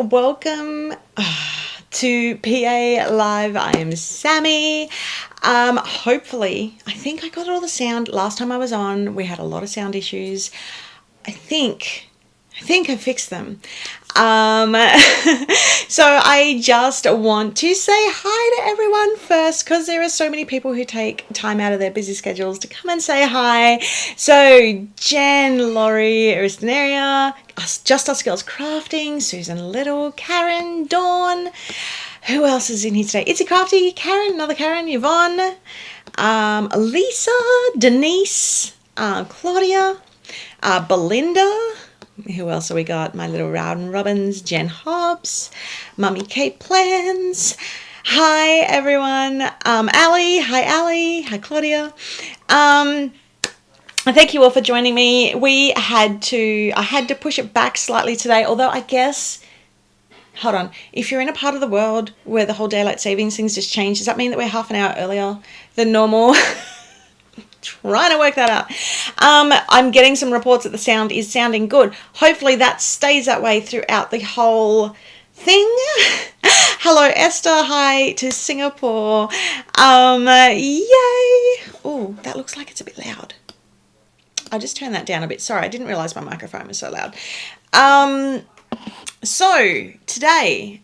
welcome to PA Live. I am Sammy. Hopefully, I think I got all the sound. Last time I was on, we had a lot of sound issues. I think I fixed them. So I just want to say hi to everyone first, because there are so many people who take time out of their busy schedules to come and say hi. So Jen, Laurie, Aristonaria, Just Us Girls Crafting, Susan Little, Karen, Dawn. Who else is in here today? Itzy Crafty, Karen, another Karen, Yvonne, Lisa, Denise, Claudia, Belinda. Who else have we got? My Little Rowden Robbins, Jen Hobbs, Mummy Kate Plans. Hi everyone. Ali. Hi Ali. Hi Claudia. Thank you all for joining me. I had to push it back slightly today, although I guess, hold on, if you're in a part of the world where the whole daylight savings things just changed, does that mean that we're half an hour earlier than normal? Trying to work that out. I'm getting some reports that the sound is sounding good. Hopefully that stays that way throughout the whole thing. Hello Esther, hi to Singapore. Yay. Oh, that looks like it's a bit loud. I'll just turn that down a bit. Sorry, I didn't realize my microphone was so loud. So today,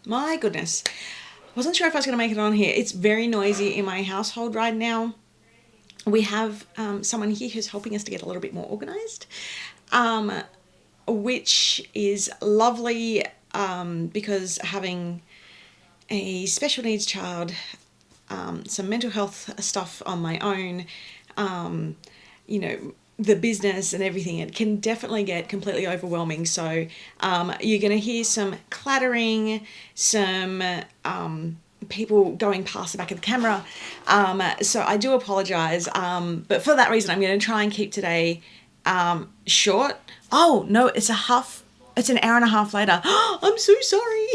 my goodness, wasn't sure if I was going to make it on here. It's very noisy in my household right now. We have someone here who's helping us to get a little bit more organized, which is lovely, because having a special needs child, some mental health stuff on my own, the business and everything, it can definitely get completely overwhelming. So you're going to hear some clattering, some people going past the back of the camera. So I do apologize. But for that reason, I'm going to try and keep today short. Oh, no, it's an hour and a half later. I'm so sorry.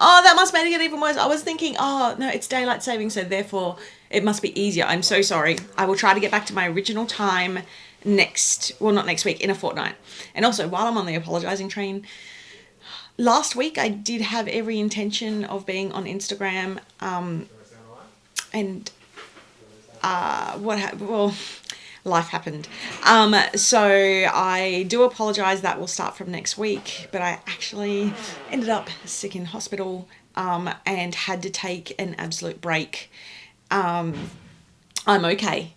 Oh, that must make it even worse. I was thinking, oh, no, it's daylight saving, so therefore it must be easier. I'm so sorry. I will try to get back to my original time not next week, in a fortnight. And also, while I'm on the apologizing train, last week I did have every intention of being on Instagram, and life happened. So I do apologize. That will start from next week, but I actually ended up sick in hospital, and had to take an absolute break. I'm okay,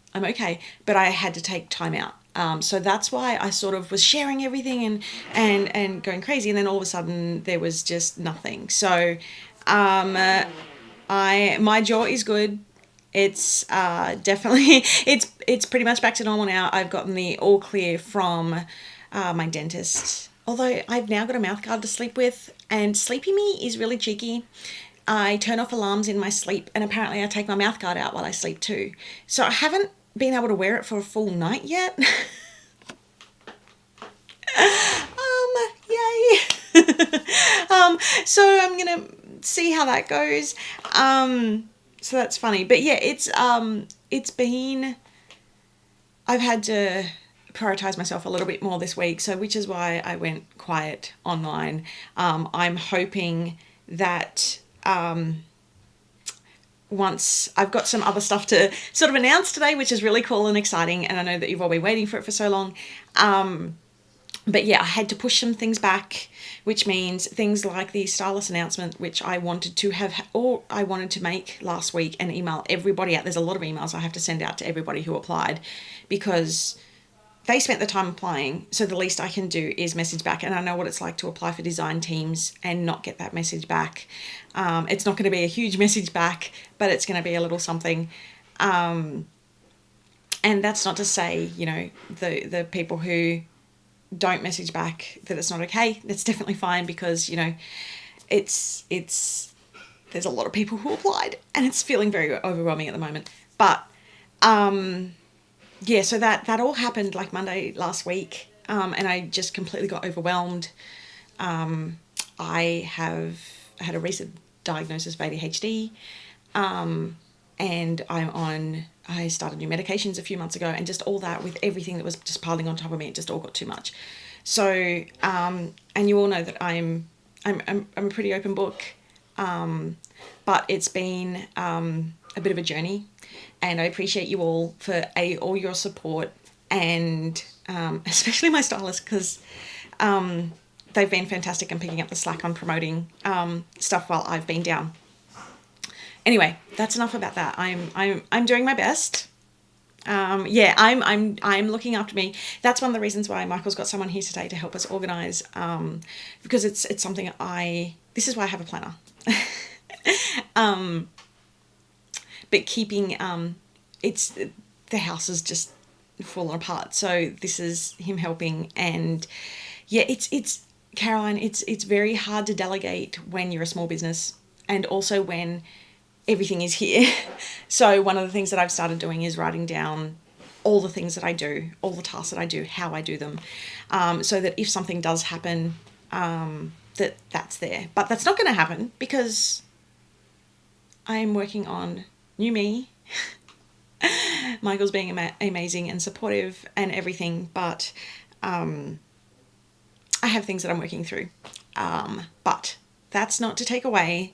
but I had to take time out. So that's why I sort of was sharing everything and going crazy, and then all of a sudden there was just nothing. So my jaw is good. It's definitely, it's pretty much back to normal now. I've gotten the all clear from my dentist, although I've now got a mouth guard to sleep with, and Sleepy Me is really cheeky. I turn off alarms in my sleep, and apparently I take my mouth guard out while I sleep too. So I haven't been able to wear it for a full night yet. Yay. So I'm gonna see how that goes. So that's funny, but yeah, I've had to prioritize myself a little bit more this week, so which is why I went quiet online. I'm hoping that once I've got some other stuff to sort of announce today, which is really cool and exciting, and I know that you've all been waiting for it for so long. But yeah, I had to push some things back, which means things like the stylist announcement, which I wanted to make last week and email everybody out. There's a lot of emails I have to send out to everybody who applied, because they spent the time applying. So the least I can do is message back. And I know what it's like to apply for design teams and not get that message back. It's not going to be a huge message back, but it's going to be a little something. And that's not to say, the people who don't message back that it's not okay. That's definitely fine, because there's a lot of people who applied, and it's feeling very overwhelming at the moment. But yeah, so that all happened like Monday last week, and I just completely got overwhelmed. I have had a recent diagnosis of ADHD, and I started new medications a few months ago, and just all that with everything that was just piling on top of me, it just all got too much. So, and you all know that I'm a pretty open book, but it's been a bit of a journey, and I appreciate you all for all your support, and especially my stylist, because they've been fantastic in picking up the slack on promoting stuff while I've been down. Anyway, that's enough about that. I'm doing my best. Yeah, I'm looking after me. That's one of the reasons why Michael's got someone here today to help us organize, because it's something this is why I have a planner. But keeping it's the house is just fallen apart, so this is him helping. And yeah, it's Caroline, it's very hard to delegate when you're a small business, and also when everything is here. So one of the things that I've started doing is writing down all the things that I do, all the tasks that I do, how I do them, so that if something does happen, that's there. But that's not going to happen because I'm working on new me. Michael's being amazing and supportive and everything, but I have things that I'm working through. But that's not to take away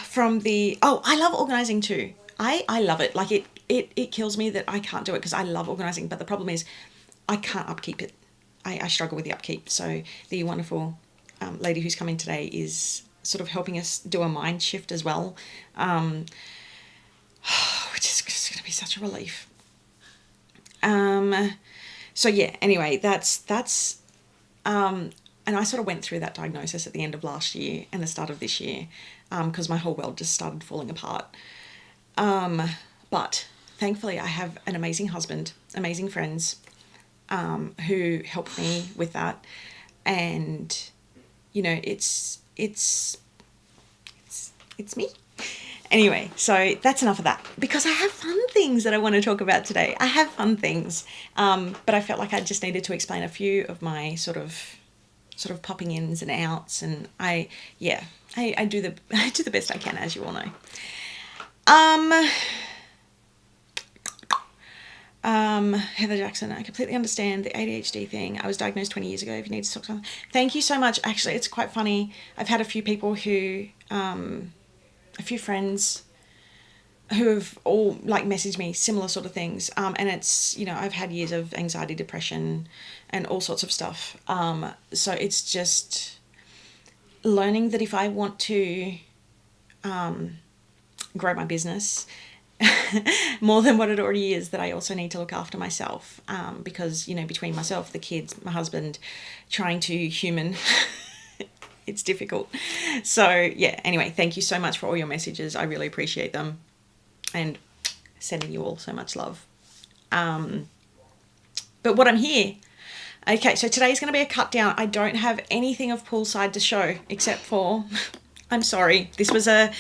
from I love organizing too. I love it. Like it kills me that I can't do it because I love organizing, but the problem is I can't upkeep it. I struggle with the upkeep. So the wonderful lady who's coming today is sort of helping us do a mind shift as well, which is just going to be such a relief. So yeah, anyway, that's and I sort of went through that diagnosis at the end of last year and the start of this year, because my whole world just started falling apart. But thankfully I have an amazing husband, amazing friends, who helped me with that. And, you know, it's me. Anyway, so that's enough of that, because I have fun things that I want to talk about today. I have fun things, but I felt like I just needed to explain a few of my sort of popping ins and outs, and I do the best I can, as you all know. Heather Jackson, I completely understand the ADHD thing. I was diagnosed 20 years ago. If you need to talk to someone, thank you so much. Actually, it's quite funny. I've had a few people who, a few friends who have all like messaged me similar sort of things. And it's, you know, I've had years of anxiety, depression, and all sorts of stuff. So it's just learning that if I want to grow my business more than what it already is, that I also need to look after myself, because, you know, between myself, the kids, my husband, trying to human, it's difficult. So yeah, anyway, thank you so much for all your messages. I really appreciate them, and sending you all so much love. But what I'm here, okay, so today's going to be a cut down. I don't have anything of Poolside to show, except for, I'm sorry, this was a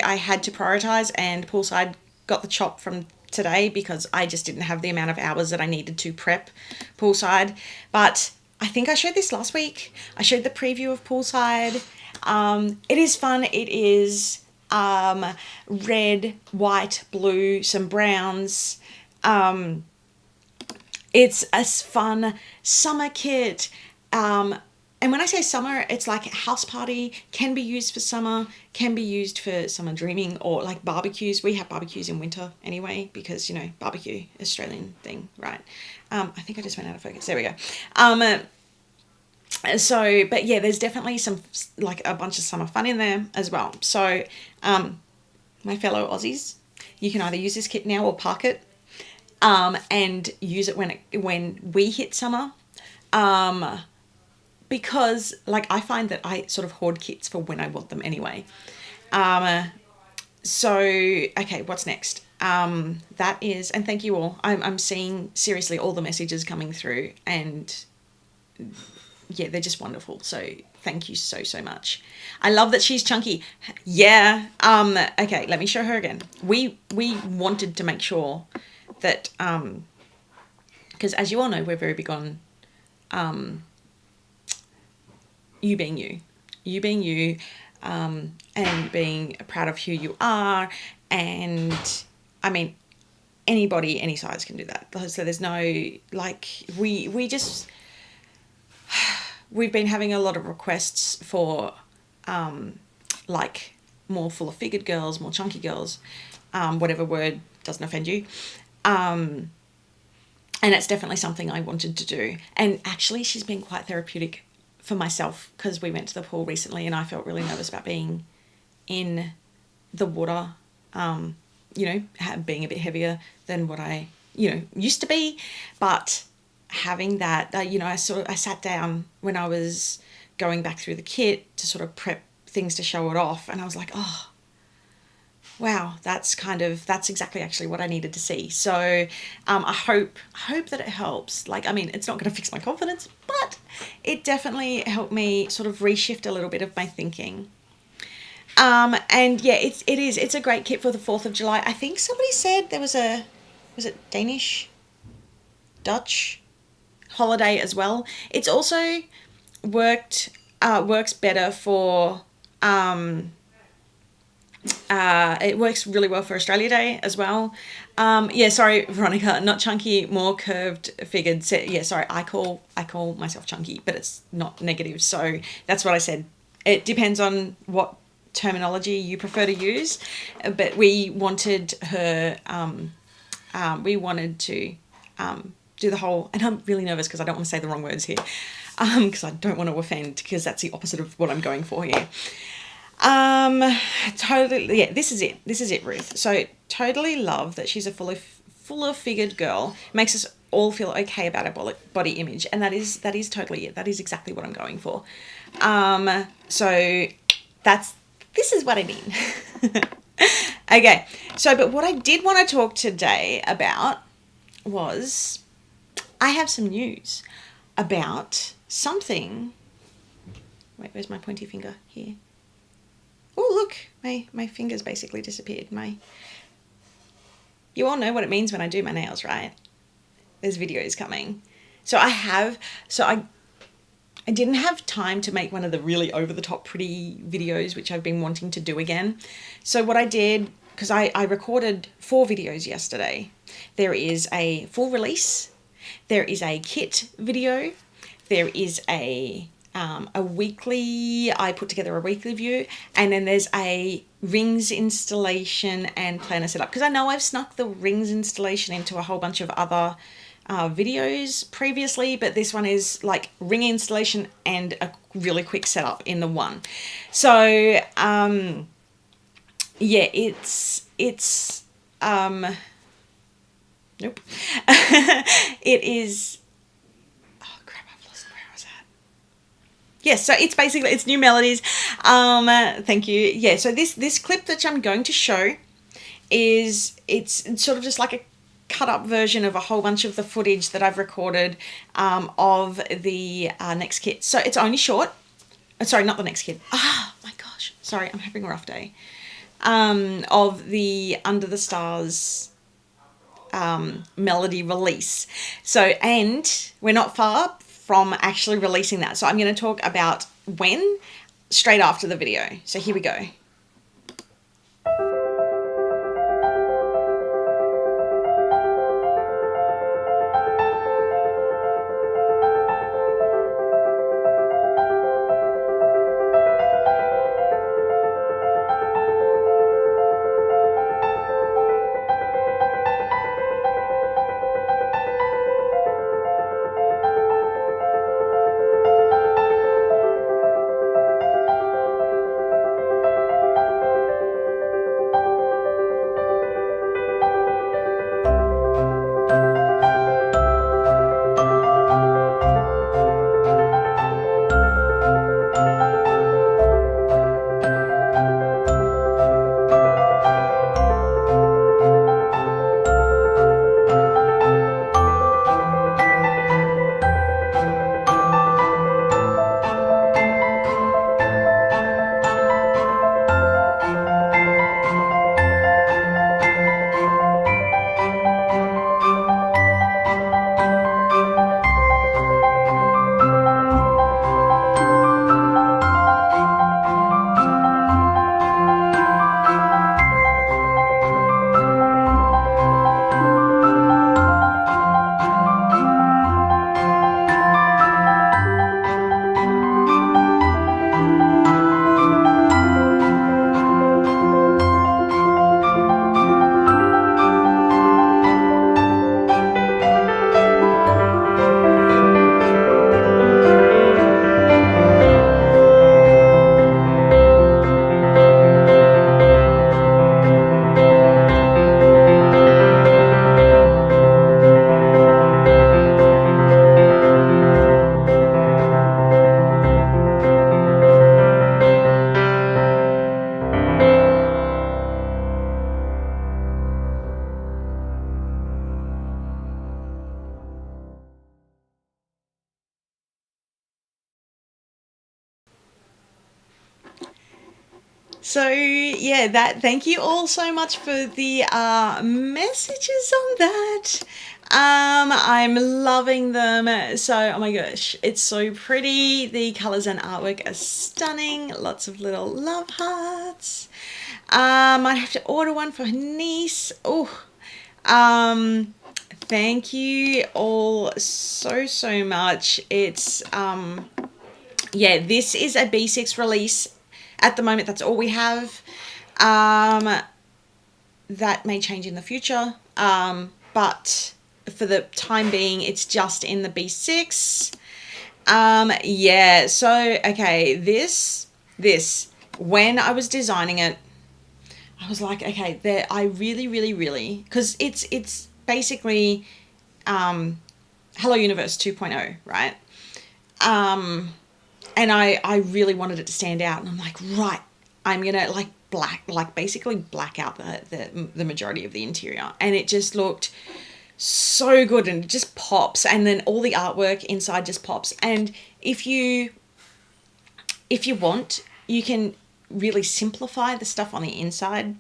I had to prioritize, and Poolside got the chop from today because I just didn't have the amount of hours that I needed to prep Poolside. But I think I showed this last week. I showed the preview of Poolside. It is fun. It is red, white, blue, some browns. It's a fun summer kit. And when I say summer, it's like a house party, can be used for summer, can be used for summer dreaming, or like barbecues. We have barbecues in winter anyway, because, you know, barbecue, Australian thing, right? I think I just went out of focus. There we go. So, but yeah, there's definitely some, like a bunch of summer fun in there as well. So, my fellow Aussies, you can either use this kit now or park it, and use it when we hit summer. Because, like, I find that I sort of hoard kits for when I want them anyway. So, okay, what's next? That is, and thank you all. I'm seeing, seriously, all the messages coming through, and yeah, they're just wonderful. So thank you so, so much. I love that she's chunky. Yeah. Okay, let me show her again. We wanted to make sure that, because as you all know, we're very big on, you being you, and being proud of who you are. And I mean, anybody, any size can do that. So there's no, like, we just, we've been having a lot of requests for, like, more fuller figured girls, more chunky girls, whatever word doesn't offend you. And it's definitely something I wanted to do. And actually, she's been quite therapeutic for myself, because we went to the pool recently and I felt really nervous about being in the water, being a bit heavier than what I, used to be. But having that, I sat down when I was going back through the kit to sort of prep things to show it off, and I was like, oh, wow, that's exactly actually what I needed to see. So I hope that it helps. Like, I mean, it's not going to fix my confidence, but it definitely helped me sort of reshift a little bit of my thinking. And yeah, it's a great kit for the 4th of July. I think somebody said there was it Danish, Dutch holiday as well. It's also works better for, it works really well for Australia Day as well. Sorry, Veronica, not chunky, more curved figured. Sorry, I call myself chunky, but it's not negative. So that's what I said. It depends on what terminology you prefer to use, but we wanted her, we wanted to do the whole, and I'm really nervous because I don't want to say the wrong words here, because I don't want to offend, because that's the opposite of what I'm going for here. Totally, yeah, this is it, Ruth. So totally love that she's a fuller figured girl. Makes us all feel okay about our body image, and that is totally it. That is exactly what I'm going for. So this is what I mean. Okay, so but what I did want to talk today about was, I have some news about something. Wait, where's my pointy finger? Here. Oh, look, my finger's basically disappeared. You all know what it means when I do my nails, right? There's videos coming. So I didn't have time to make one of the really over-the-top pretty videos, which I've been wanting to do again. So what I did, because I recorded 4 videos yesterday. There is a full release. There is a kit video. There is a weekly, I put together a weekly view, and then there's a rings installation and planner setup, because I know I've snuck the rings installation into a whole bunch of other videos previously, but this one is like ring installation and a really quick setup in the one. So yeah, it's nope. It is, yes, so it's basically, it's new melodies. Thank you. Yeah, so this clip that I'm going to show it's sort of just like a cut up version of a whole bunch of the footage that I've recorded of the next kit. So it's only short. Sorry, not the next kit. Ah, my gosh. Sorry, I'm having a rough day. Of the Under the Stars melody release. So, and we're not far from actually releasing that. So I'm going to talk about when, straight after the video. So here we go. So yeah, thank you all so much for the messages on that. I'm loving them. So, oh my gosh, it's so pretty. The colors and artwork are stunning. Lots of little love hearts. Might have to order one for her niece. Oh, thank you all so much. It's yeah, this is a B6 release. At the moment, that's all we have. That may change in the future, but for the time being, it's just in the B6. Yeah, so, okay, this, when I was designing it, I was like, okay, there, I really, because it's basically Hello Universe 2.0, right? And I really wanted it to stand out, and I'm like, right, I'm gonna basically black out the majority of the interior, and it just looked so good, and it just pops, and then all the artwork inside just pops. And if you want, you can really simplify the stuff on the inside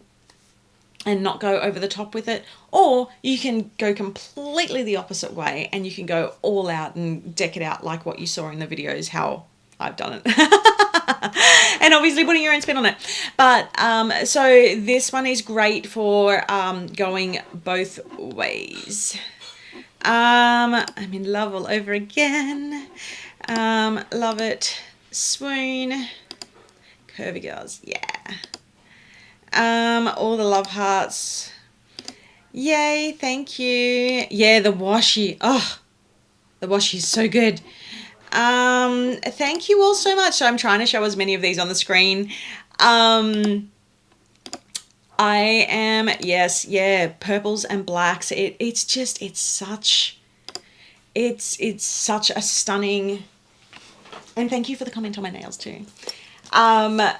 and not go over the top with it, or you can go completely the opposite way, and you can go all out and deck it out like what you saw in the videos, how I've done it. And obviously putting your own spin on it. But so this one is great for going both ways. I'm in love all over again. Love it. Swoon. Curvy girls, yeah. All the love hearts. Yay, thank you. Yeah, the washi. Oh, the washi is so good. Thank you all so much. So I'm trying to show as many of these on the screen. I am, yes, yeah, purples and blacks. It's such a stunning, and thank you for the comment on my nails too. I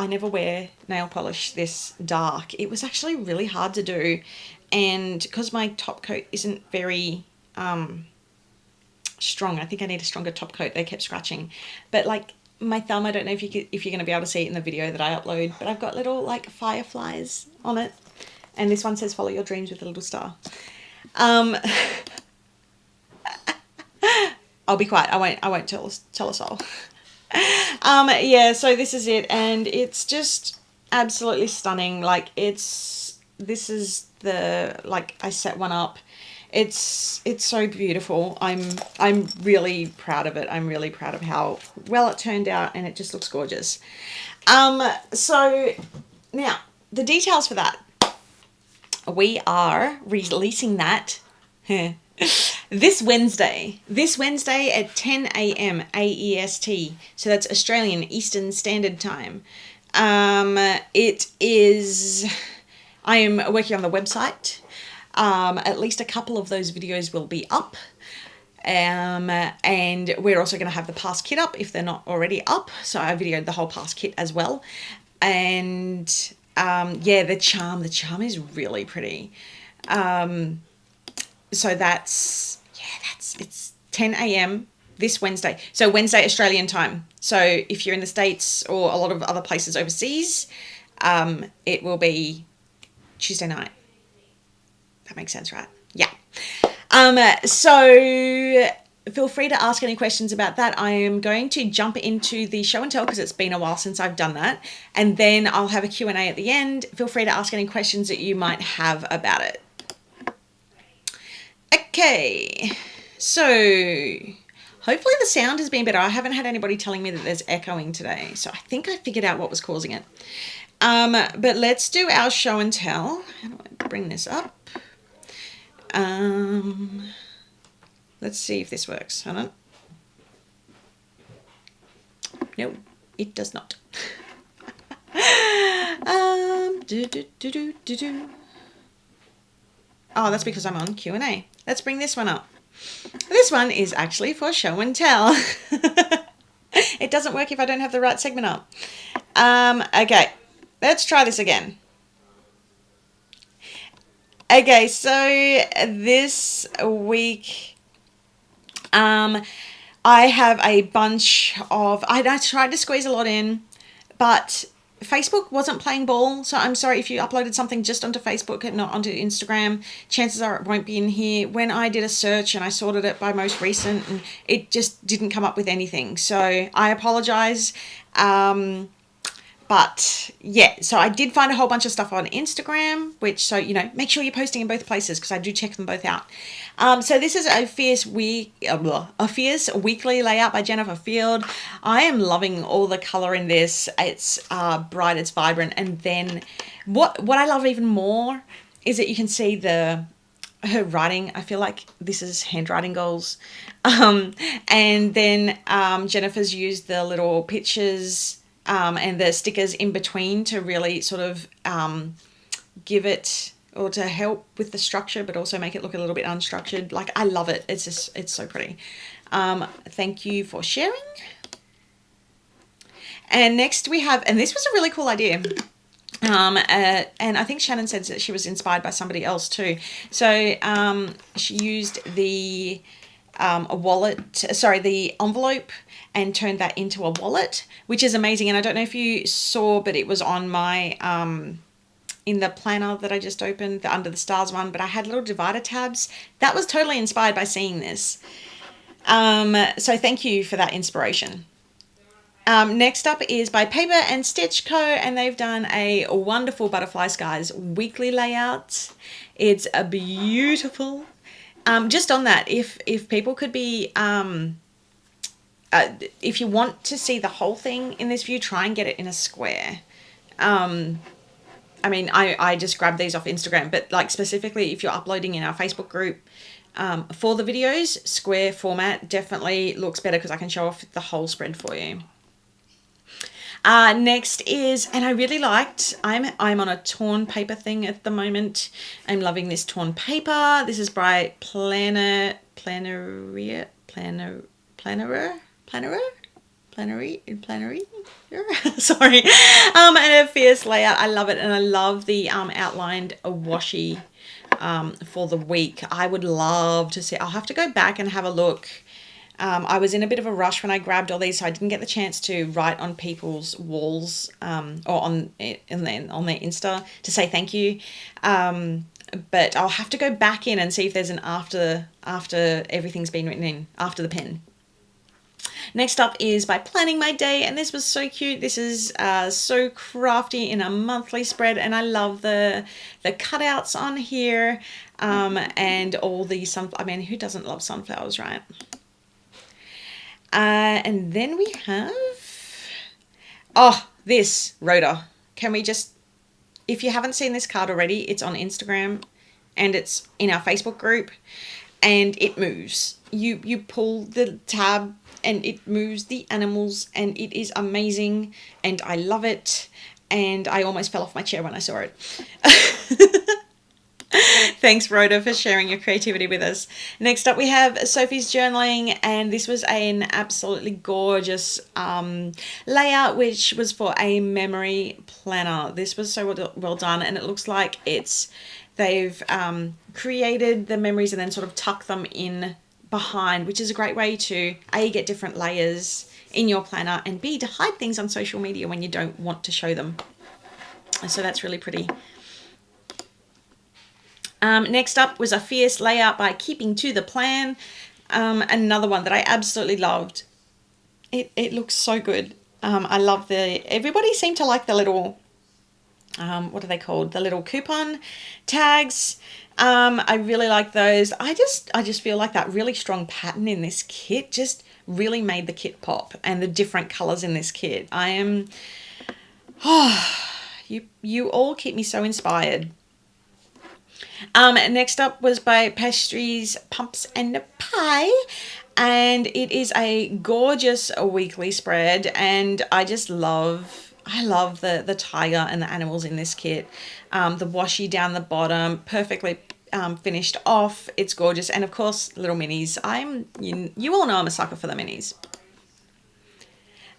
never wear nail polish this dark. It was actually really hard to do, and because my top coat isn't very strong, I think I need a stronger top coat. They kept scratching, but like my thumb, I don't know if you're going to be able to see it in the video that I upload, but I've got little like fireflies on it, and this one says follow your dreams with a little star. I'll be quiet. I won't tell a soul. Yeah, so this is it, and it's just absolutely stunning. Like this is the, like, I set one up. It's so beautiful. I'm really proud of it. I'm really proud of how well it turned out, and it just looks gorgeous. So now the details for that. We are releasing that this Wednesday at 10 a.m. AEST. So that's Australian Eastern Standard Time. It is, I am working on the website. At least a couple of those videos will be up. And we're also going to have the pass kit up if they're not already up. So I videoed the whole pass kit as well. And yeah, the charm is really pretty. So it's 10 a.m. this Wednesday. So Wednesday Australian time. So if you're in the States or a lot of other places overseas, it will be Tuesday night. That makes sense, right? Yeah. So feel free to ask any questions about that. I am going to jump into the show and tell because it's been a while since I've done that. And then I'll have a Q&A at the end. Feel free to ask any questions that you might have about it. Okay, so hopefully the sound has been better. I haven't had anybody telling me that there's echoing today, so I think I figured out what was causing it. But let's do our show and tell. How do I bring this up? Let's see if this works. Hold on. No, it does not. Oh, that's because I'm on Q&A. Let's bring this one up. This one is actually for show and tell. It doesn't work if I don't have the right segment up. Okay, let's try this again. Okay, so this week, I have a bunch of, I tried to squeeze a lot in, But Facebook wasn't playing ball, so I'm sorry if you uploaded something just onto Facebook and not onto Instagram. Chances are it won't be in here. When I did a search and I sorted it by most recent, and it just didn't come up with anything. So I apologize. But yeah, so I did find a whole bunch of stuff on Instagram, which, so, you know, make sure you're posting in both places because I do check them both out. So this is a fierce weekly layout by Jennifer Field. I am loving all the color in this. It's bright, it's vibrant. And then what I love even more is that you can see her writing. I feel like this is handwriting goals. And then Jennifer's used the little pictures and the stickers in between to really sort of give it, or to help with the structure, but also make it look a little bit unstructured. Like, I love it. It's so pretty. Thank you for sharing. And next we have, and this was a really cool idea. And I think Shannon said that she was inspired by somebody else too. So she used the the envelope, and turned that into a wallet, which is amazing. And I don't know if you saw, but it was on my in the planner that I just opened, the Under the Stars one, but I had little divider tabs. That was totally inspired by seeing this. So thank you for that inspiration. Next up is by Paper and Stitch Co, and they've done a wonderful Butterfly Skies weekly layout. It's a beautiful. Just on that, if people could be, if you want to see the whole thing in this view, try and get it in a square. I mean, I just grabbed these off Instagram, but like specifically if you're uploading in our Facebook group for the videos, square format definitely looks better because I can show off the whole spread for you. Next is, and I really liked, I'm on a torn paper thing at the moment. I'm loving this torn paper. This is by Plannery. Sorry. And a fierce layout. I love it, and I love the outlined washi for the week. I would love to see. I'll have to go back and have a look. I was in a bit of a rush when I grabbed all these, so I didn't get the chance to write on people's walls or on their Insta to say thank you. But I'll have to go back in and see if there's an after everything's been written in, after the pen. Next up is by Planning My Day, and this was so cute. This is so crafty in a monthly spread, and I love the cutouts on here and all the I mean, who doesn't love sunflowers, right? And then we have, this Rhoda. Can we just, if you haven't seen this card already, it's on Instagram and it's in our Facebook group, and it moves. You pull the tab and it moves the animals, and it is amazing, and I love it, and I almost fell off my chair when I saw it. Thanks, Rhoda, for sharing your creativity with us. Next up, we have Sophie's Journaling, and this was an absolutely gorgeous layout, which was for a memory planner. This was so well done, and it looks like they've created the memories and then sort of tuck them in behind, which is a great way to A, get different layers in your planner, and B, to hide things on social media when you don't want to show them. So that's really pretty. Next up was a fierce layout by Keeping to the Plan. Another one that I absolutely loved. It looks so good. I love everybody seemed to like the little, what are they called? The little coupon tags. I really like those. I just feel like that really strong pattern in this kit just really made the kit pop, and the different colors in this kit. You all keep me so inspired. Next up was by Pastries, Pumps and Pie, and it is a gorgeous weekly spread, and I love the tiger and the animals in this kit. The washi down the bottom, perfectly finished off. It's gorgeous, and of course little minis. You all know I'm a sucker for the minis.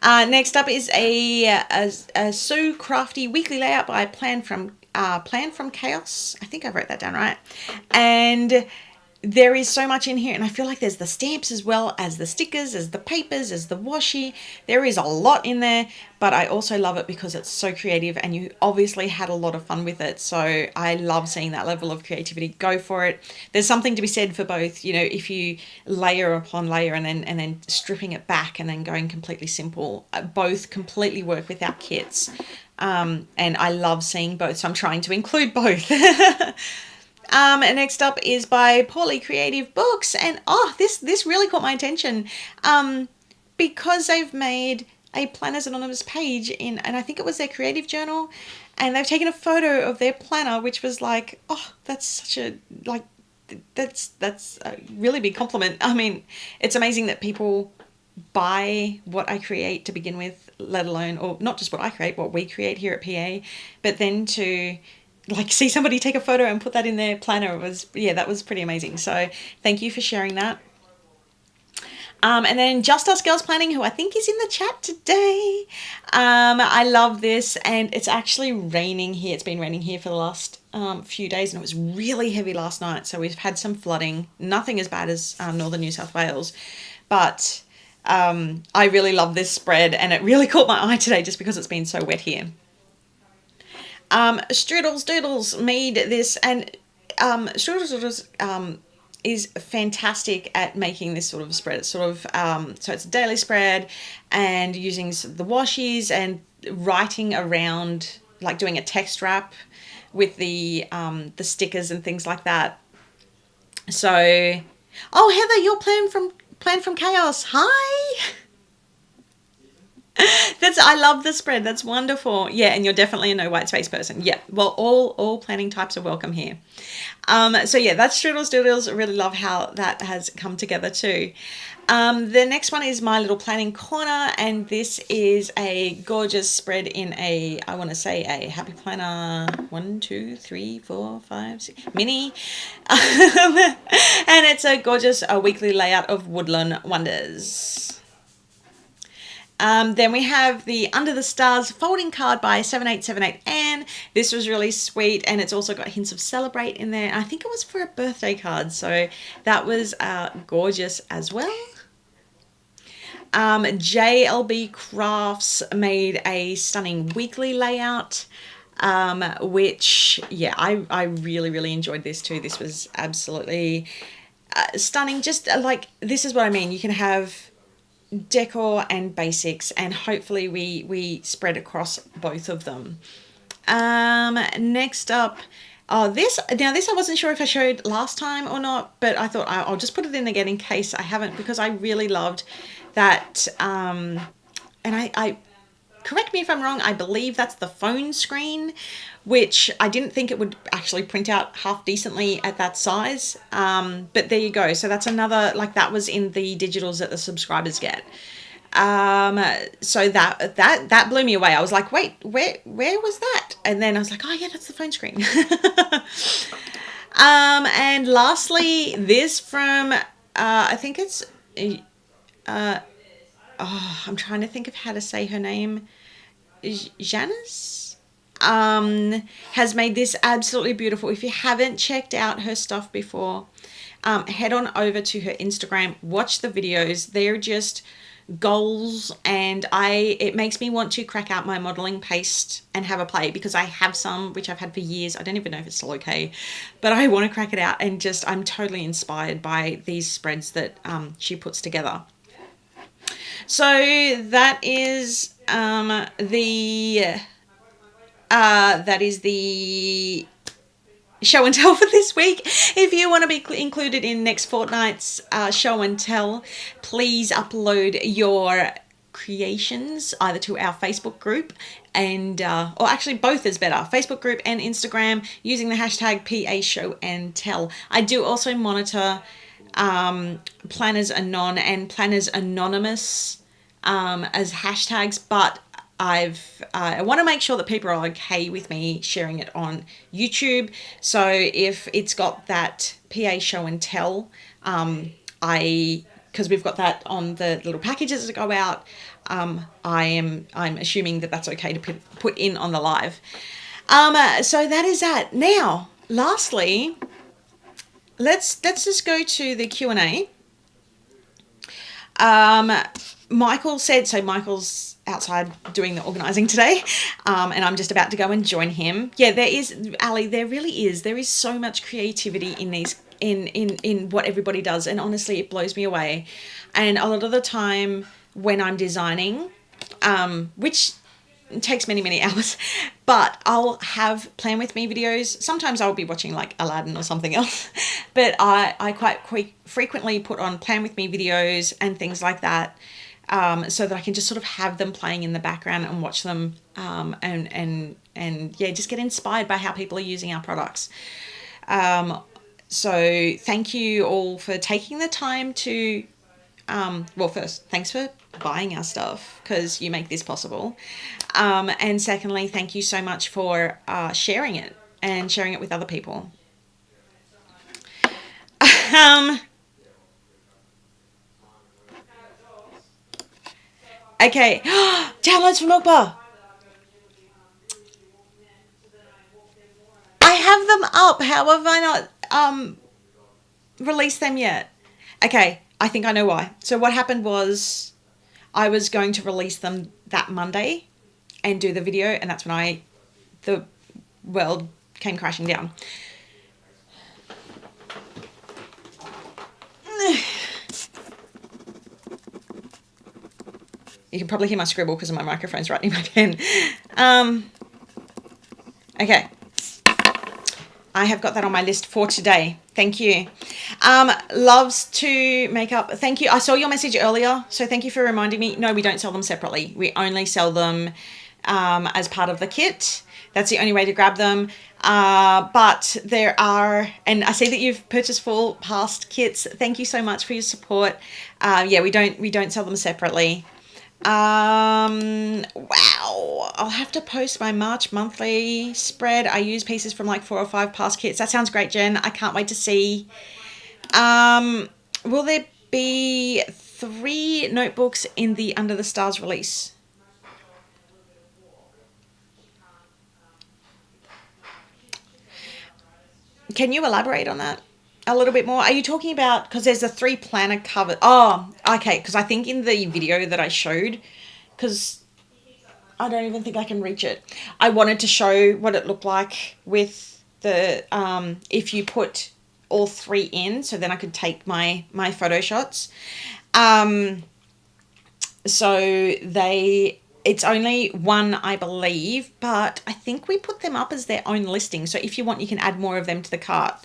Next up is a So Crafty weekly layout by Plan from Chaos. I think I wrote that down right. And there is so much in here, and I feel like there's the stamps as well as the stickers, as the papers, as the washi. There is a lot in there, but I also love it because it's so creative, and you obviously had a lot of fun with it. So I love seeing that level of creativity. Go for it. There's something to be said for both, you know, if you layer upon layer and then stripping it back and then going completely simple. Both completely work with our kits. And I love seeing both, so I'm trying to include both. And next up is by Poorly Creative Books, and this really caught my attention, because they've made a Planners Anonymous page in, and I think it was their creative journal, and they've taken a photo of their planner, which was like, oh, that's such a that's a really big compliment. I mean, it's amazing that people buy what I create to begin with, let alone, or not just what I create, what we create here at PA, but then to like see somebody take a photo and put that in their planner was, yeah, that was pretty amazing. So thank you for sharing that. And then Just Us Girls Planning, who I think is in the chat today. I love this, and it's actually raining here. It's been raining here for the last few days, and it was really heavy last night. So we've had some flooding. Nothing as bad as northern New South Wales, but I really love this spread, and it really caught my eye today just because it's been so wet here. Strudels Doodles made this, and Strudels Doodles is fantastic at making this sort of spread. It's sort of, so it's a daily spread, and using the washies and writing around, like doing a text wrap with the stickers and things like that. So, oh, Heather, you're Plan from Chaos. Hi. I love the spread. That's wonderful. Yeah, and you're definitely a no white space person. Yeah, well, all planning types are welcome here. So yeah, that's Strudels Doodles. I really love how that has come together too. The next one is My Little Planning Corner, and this is a gorgeous spread in a, I want to say a Happy Planner 1, 2, 3, 4, 5, 6 mini. And it's a gorgeous weekly layout of Woodland Wonders. Then we have the Under the Stars folding card by 7878 Anne. This was really sweet, and it's also got hints of Celebrate in there. I think it was for a birthday card, so that was gorgeous as well. JLB Crafts made a stunning weekly layout, which, yeah, I really enjoyed this too. This was absolutely stunning. Just like, this is what I mean. You can have decor and basics, and hopefully we spread across both of them. Next up, this I wasn't sure if I showed last time or not, but I thought I'll just put it in again in case I haven't, because I really loved that. And I correct me if I'm wrong, I believe that's the phone screen, which I didn't think it would actually print out half decently at that size. But there you go. So that's another, like, that was in the digitals that the subscribers get. So that blew me away. I was like, wait, where was that? And then I was like, oh yeah, that's the phone screen. And lastly, this from, I think it's, I'm trying to think of how to say her name. Janice has made this absolutely beautiful. If you haven't checked out her stuff before, head on over to her Instagram, watch the videos. They're just goals, and it makes me want to crack out my modeling paste and have a play, because I have some which I've had for years. I don't even know if it's still okay, but I want to crack it out, and just I'm totally inspired by these spreads that she puts together. So that is the show and tell for this week. If you want to be included in next fortnight's show and tell, please upload your creations either to our Facebook group and or actually both is better, Facebook group and Instagram, using the hashtag PA Show and Tell. I do also monitor Planners Anon and Planners Anonymous as hashtags, but I want to make sure that people are okay with me sharing it on YouTube. So if it's got that PA Show and Tell, because we've got that on the little packages that go out, I'm assuming that that's okay to put in on the live. So that is that. Now, lastly, let's just go to the Q&A. Michael said, so Michael's outside doing the organising today, and I'm just about to go and join him. Yeah, there is, Ali, there really is. There is so much creativity in these, in what everybody does, and honestly, it blows me away. And a lot of the time when I'm designing, which takes many hours, but I'll have plan with me videos. Sometimes I'll be watching like Aladdin or something else, but I quite frequently put on plan with me videos and things like that, so that I can just sort of have them playing in the background and watch them, and yeah, just get inspired by how people are using our products. So thank you all for taking the time to, well, first, thanks for buying our stuff because you make this possible. And secondly, thank you so much for sharing it and sharing it with other people. Okay, downloads from Milkbar. I have them up. How have I not released them yet? Okay, I think I know why. So what happened was I was going to release them that Monday and do the video, and that's when the world came crashing down. You can probably hear my scribble because my microphone's right near my pen. Okay. I have got that on my list for today. Thank you. Loves to make up. Thank you. I saw your message earlier, so thank you for reminding me. No, we don't sell them separately. We only sell them as part of the kit. That's the only way to grab them. But there are, and I see that you've purchased 4 past kits. Thank you so much for your support. Yeah, we don't sell them separately. Wow, I'll have to post my March monthly spread. I use pieces from like 4 or 5 past kits. That sounds great, Jen. I can't wait to see. Will there be 3 notebooks in the Under the Stars release? Can you elaborate on that a little bit more? Are you talking about, because there's a 3 planner cover? Oh, okay, because I think in the video that I showed, because I don't even think I can reach it, I wanted to show what it looked like with the, if you put all 3 in, so then I could take my photo shots. So it's only 1, I believe, but I think we put them up as their own listing. So if you want, you can add more of them to the cart.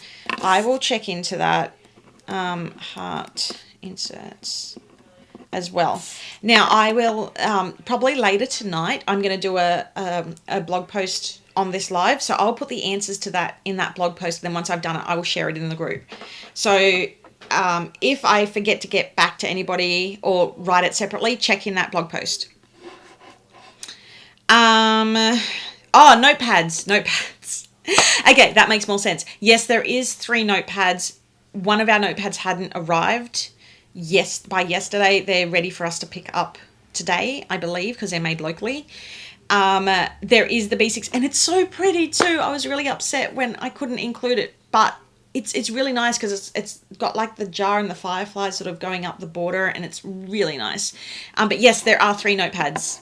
I will check into that. Heart inserts as well. Now I will, probably later tonight, I'm going to do a blog post on this live. So I'll put the answers to that in that blog post. Then once I've done it, I will share it in the group. So if I forget to get back to anybody or write it separately, check in that blog post. Notepads. Okay, that makes more sense. Yes, there is 3 notepads. One of our notepads hadn't arrived by yesterday. They're ready for us to pick up today, I believe, because they're made locally. There is the B6, and it's so pretty too. I was really upset when I couldn't include it, but it's really nice because it's got like the jar and the fireflies sort of going up the border, and it's really nice. But yes, there are 3 notepads.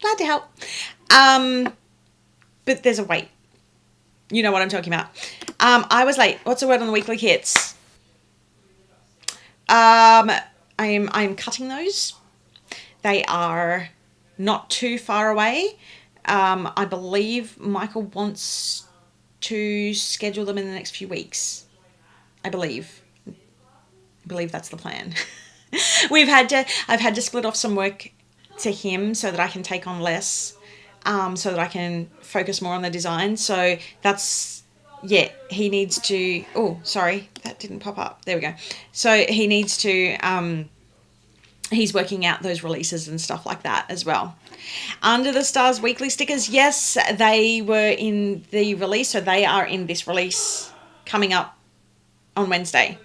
Glad to help. But there's a wait. You know what I'm talking about. I was late. What's the word on the weekly kits? I'm cutting those. They are not too far away. I believe Michael wants to schedule them in the next few weeks. I believe that's the plan. I've had to split off some work to him so that I can take on less, so that I can focus more on the design. So that's, yeah, he needs to, oh, sorry, that didn't pop up. There we go. So he needs to, he's working out those releases and stuff like that as well. Under the Stars weekly stickers, yes, they were in the release, so they are in this release coming up on Wednesday.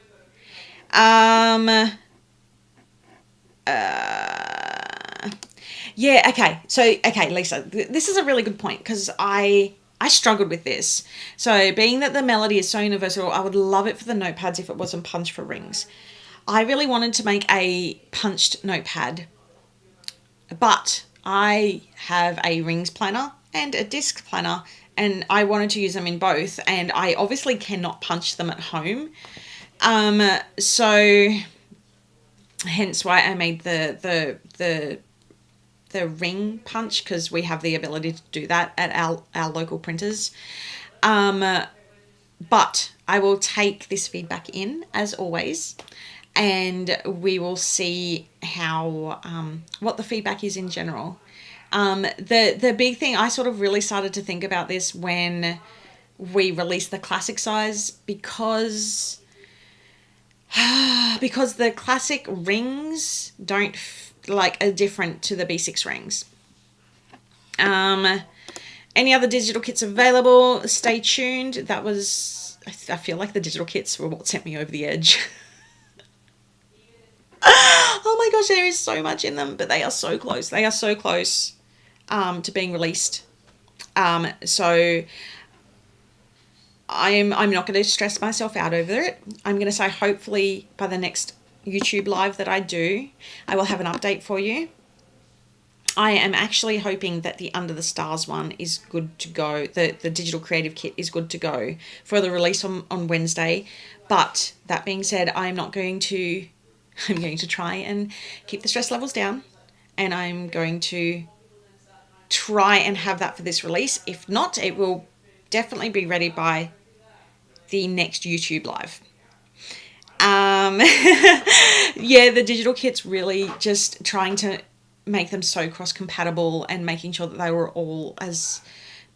Yeah, okay. So, okay, Lisa, this is a really good point because I I struggled with this. So being that the melody is so universal, I would love it for the notepads if it wasn't punch for rings. I really wanted to make a punched notepad, but I have a rings planner and a disc planner, and I wanted to use them in both, and I obviously cannot punch them at home. So hence why I made the ring punch, because we have the ability to do that at our local printers. But I will take this feedback in, as always, and we will see how what the feedback is in general. The big thing, I sort of really started to think about this when we released the classic size, because the classic rings are different to the B6 rings. Any other digital kits available? Stay tuned. That was, I feel like the digital kits were what sent me over the edge. Oh my gosh, there is so much in them, but they are so close. They are so close to being released. So I'm not going to stress myself out over it. I'm going to say hopefully by the next YouTube live that I do, I will have an update for you. I am actually hoping that the Under the Stars one is good to go. The digital creative kit is good to go for the release on Wednesday. But that being said, I'm going to try and keep the stress levels down, and I'm going to try and have that for this release. If not, it will definitely be ready by the next YouTube live. Yeah, the digital kits, really just trying to make them so cross-compatible and making sure that they were all as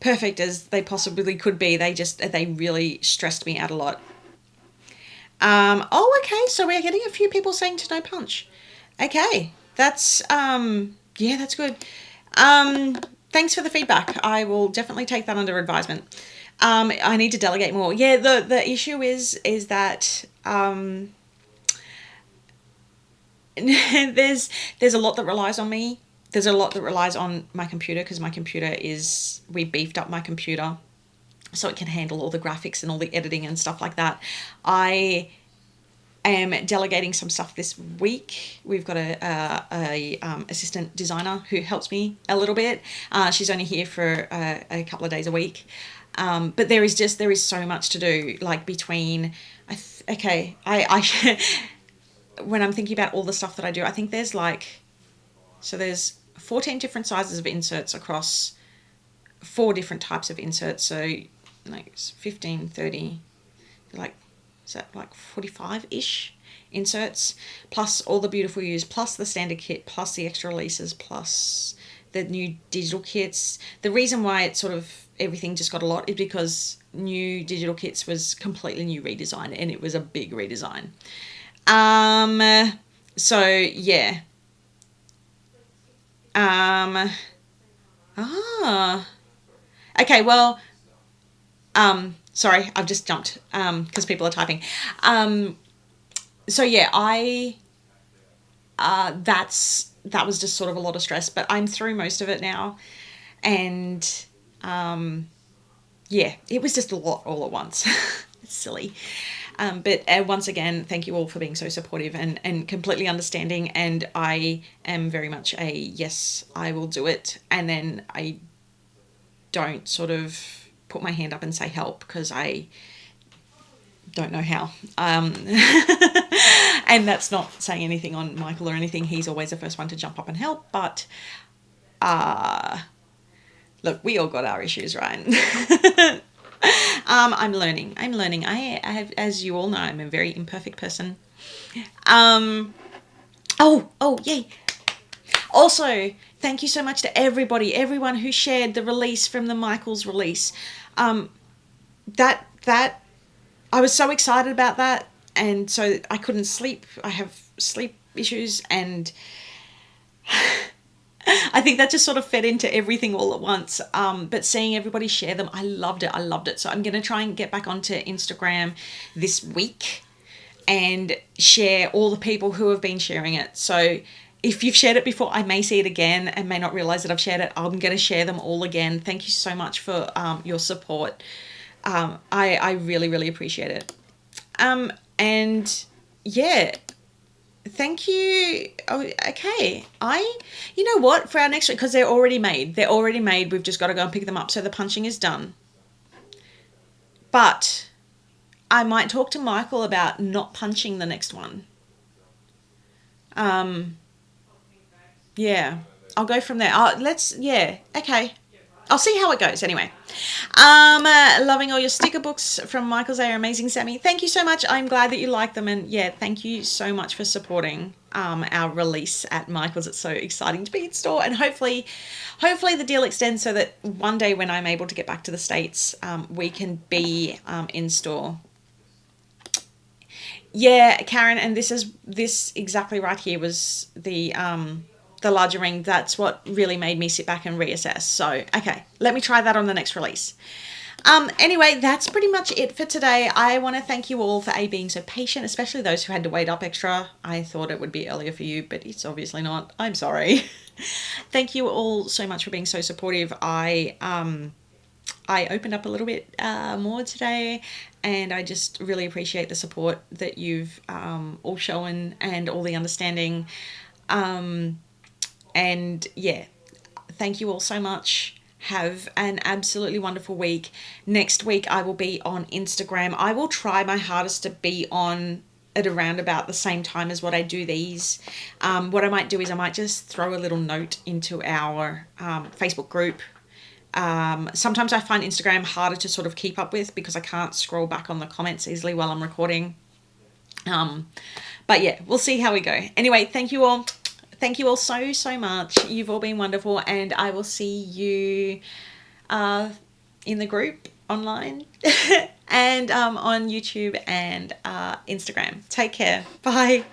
perfect as they possibly could be. They really stressed me out a lot. Okay, so we're getting a few people saying to no punch. Okay, that's yeah, that's good. Thanks for the feedback. I will definitely take that under advisement. I need to delegate more. Yeah, the issue is that there's a lot that relies on me. There's a lot that relies on my computer, because we beefed up my computer so it can handle all the graphics and all the editing and stuff like that. I am delegating some stuff this week. We've got a assistant designer who helps me a little bit. She's only here for a couple of days a week. But there is so much to do, like between, when I'm thinking about all the stuff that I do, I think there's 14 different sizes of inserts across 4 different types of inserts. So like 15, 30, is that like 45-ish inserts, plus all the beautiful use, plus the standard kit, plus the extra releases, plus the new digital kits. The reason why it sort of everything just got a lot is because new digital kits was completely new redesign, and it was a big redesign. So yeah. Okay, well, sorry, I've just jumped, because people are typing. So yeah, that was just sort of a lot of stress, but I'm through most of it now. And, yeah, it was just a lot all at once. It's silly. But once again, thank you all for being so supportive and completely understanding. And I am very much a, yes, I will do it. And then I don't sort of put my hand up and say help, because I don't know how. And that's not saying anything on Michael or anything. He's always the first one to jump up and help. But look, we all got our issues, right? I'm learning. I have, as you all know, I'm a very imperfect person. Yay. Also, thank you so much to everyone who shared the release from the Michael's release. That I was so excited about that, and so I couldn't sleep. I have sleep issues, and I think that just sort of fed into everything all at once. But seeing everybody share them, I loved it. So I'm going to try and get back onto Instagram this week and share all the people who have been sharing it. So if you've shared it before, I may see it again and may not realize that I've shared it. I'm going to share them all again. Thank you so much for your support. I really, really appreciate it. And yeah, thank you. Oh, okay. You know what? For our next week, because they're already made. They're already made. We've just got to go and pick them up. So the punching is done. But I might talk to Michael about not punching the next one. Yeah, I'll go from there. Yeah, okay. I'll see how it goes anyway. Loving all your sticker books from Michael's. They are amazing, Sammy. Thank you so much. I'm glad that you like them. And yeah, thank you so much for supporting our release at Michael's. It's so exciting to be in store. And hopefully the deal extends so that one day when I'm able to get back to the States, we can be in store. Yeah, Karen, and this exactly right here was the larger ring. That's what really made me sit back and reassess. So, okay, let me try that on the next release. Anyway, that's pretty much it for today. I want to thank you all for being so patient, especially those who had to wait up extra. I thought it would be earlier for you, but it's obviously not. I'm sorry. Thank you all so much for being so supportive. I opened up a little bit more today, and I just really appreciate the support that you've all shown and all the understanding. And yeah, thank you all so much. Have an absolutely wonderful week. Next week, I will be on Instagram. I will try my hardest to be on at around about the same time as what I do these. What I might do is I might just throw a little note into our Facebook group. Sometimes I find Instagram harder to sort of keep up with because I can't scroll back on the comments easily while I'm recording. But yeah, we'll see how we go. Anyway, thank you all. Thank you all so, so much. You've all been wonderful, and I will see you in the group online and on YouTube and Instagram. Take care. Bye.